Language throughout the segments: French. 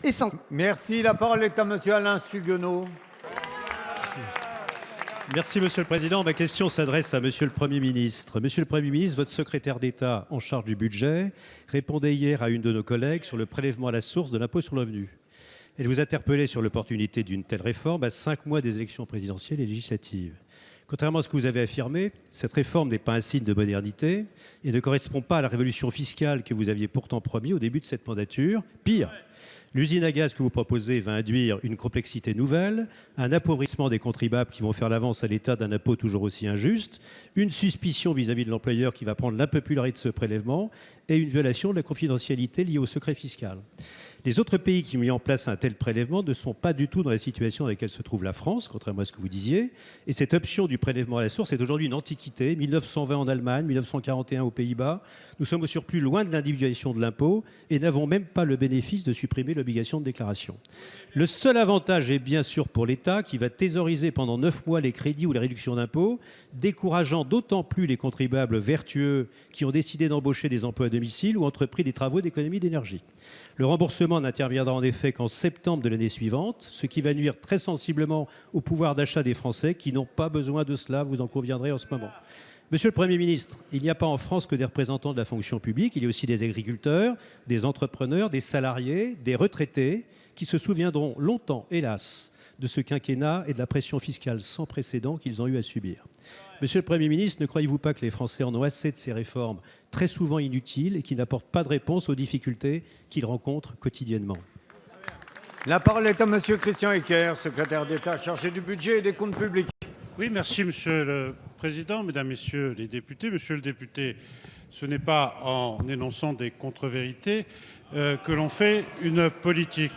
essentiel. Merci. La parole est à monsieur Alain Suguenot. Merci, Monsieur le Président. Ma question s'adresse à Monsieur le Premier ministre. Monsieur le Premier ministre, votre secrétaire d'État en charge du budget répondait hier à une de nos collègues sur le prélèvement à la source de l'impôt sur le revenu. Elle vous interpellait sur l'opportunité d'une telle réforme à 5 mois des élections présidentielles et législatives. Contrairement à ce que vous avez affirmé, cette réforme n'est pas un signe de modernité et ne correspond pas à la révolution fiscale que vous aviez pourtant promis au début de cette mandature. Pire, l'usine à gaz que vous proposez va induire une complexité nouvelle, un appauvrissement des contribuables qui vont faire l'avance à l'État d'un impôt toujours aussi injuste, une suspicion vis-à-vis de l'employeur qui va prendre l'impopularité de ce prélèvement et une violation de la confidentialité liée au secret fiscal. Les autres pays qui ont mis en place un tel prélèvement ne sont pas du tout dans la situation dans laquelle se trouve la France, contrairement à ce que vous disiez. Et cette option du prélèvement à la source est aujourd'hui une antiquité. 1920 en Allemagne, 1941 aux Pays-Bas. Nous sommes au surplus loin de l'individualisation de l'impôt et n'avons même pas le bénéfice de supprimer l'obligation de déclaration. Le seul avantage est bien sûr pour l'État qui va thésauriser pendant 9 mois les crédits ou les réductions d'impôts, décourageant d'autant plus les contribuables vertueux qui ont décidé d'embaucher des emplois à domicile ou entrepris des travaux d'économie d'énergie. Le remboursement n'interviendra en effet qu'en septembre de l'année suivante, ce qui va nuire très sensiblement au pouvoir d'achat des Français qui n'ont pas besoin de cela, vous en conviendrez en ce moment. Monsieur le Premier ministre, il n'y a pas en France que des représentants de la fonction publique, il y a aussi des agriculteurs, des entrepreneurs, des salariés, des retraités qui se souviendront longtemps, hélas, de ce quinquennat et de la pression fiscale sans précédent qu'ils ont eu à subir. Monsieur le Premier ministre, ne croyez-vous pas que les Français en ont assez de ces réformes très souvent inutiles et qui n'apportent pas de réponse aux difficultés qu'ils rencontrent quotidiennement ? La parole est à monsieur Christian Eckert, secrétaire d'État chargé du budget et des comptes publics. Oui, merci Monsieur le Président, Mesdames, Messieurs les députés. Monsieur le député, ce n'est pas en énonçant des contre-vérités que l'on fait une politique.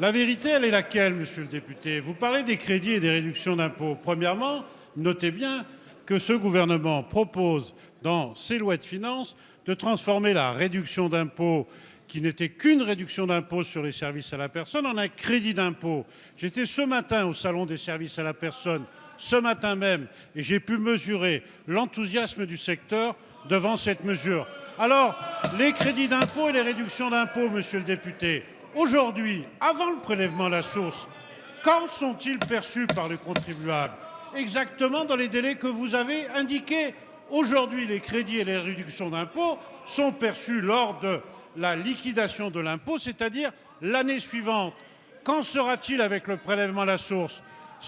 La vérité, elle est laquelle, Monsieur le député? Vous parlez des crédits et des réductions d'impôts. Premièrement, notez bien que ce gouvernement propose dans ses lois de finances de transformer la réduction d'impôts qui n'était qu'une réduction d'impôt sur les services à la personne en un crédit d'impôt. J'étais ce matin au Salon des services à la personne, ce matin même, et j'ai pu mesurer l'enthousiasme du secteur devant cette mesure. Alors, les crédits d'impôt et les réductions d'impôt, monsieur le député, aujourd'hui, avant le prélèvement à la source, quand sont-ils perçus par le contribuable? Exactement dans les délais que vous avez indiqués. Aujourd'hui, les crédits et les réductions d'impôt sont perçus lors de la liquidation de l'impôt, c'est-à-dire l'année suivante. Qu'en sera-t-il avec le prélèvement à la source?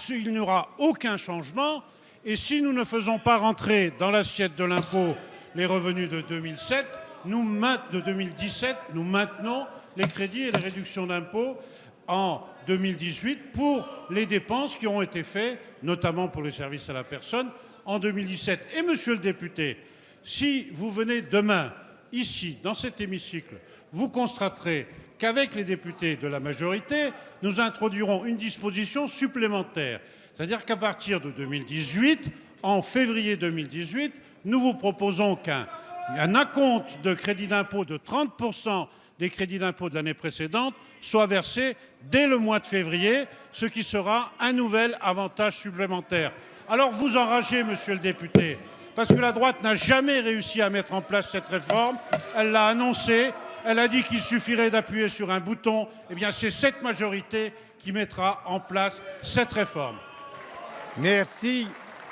Il n'y aura aucun changement. Et si nous ne faisons pas rentrer dans l'assiette de l'impôt les revenus de 2017, nous maintenons les crédits et les réductions d'impôt en 2018 pour les dépenses qui ont été faites, notamment pour les services à la personne, en 2017. Et monsieur le député, si vous venez demain, ici, dans cet hémicycle, vous constaterez qu'avec les députés de la majorité, nous introduirons une disposition supplémentaire. C'est-à-dire qu'à partir de 2018, en février 2018, nous vous proposons qu'un acompte de crédit d'impôt de 30% des crédits d'impôt de l'année précédente soit versé dès le mois de février, ce qui sera un nouvel avantage supplémentaire. Alors vous enragez, monsieur le député, parce que la droite n'a jamais réussi à mettre en place cette réforme. Elle l'a annoncée, elle a dit qu'il suffirait d'appuyer sur un bouton. Eh bien, c'est cette majorité qui mettra en place cette réforme. Merci.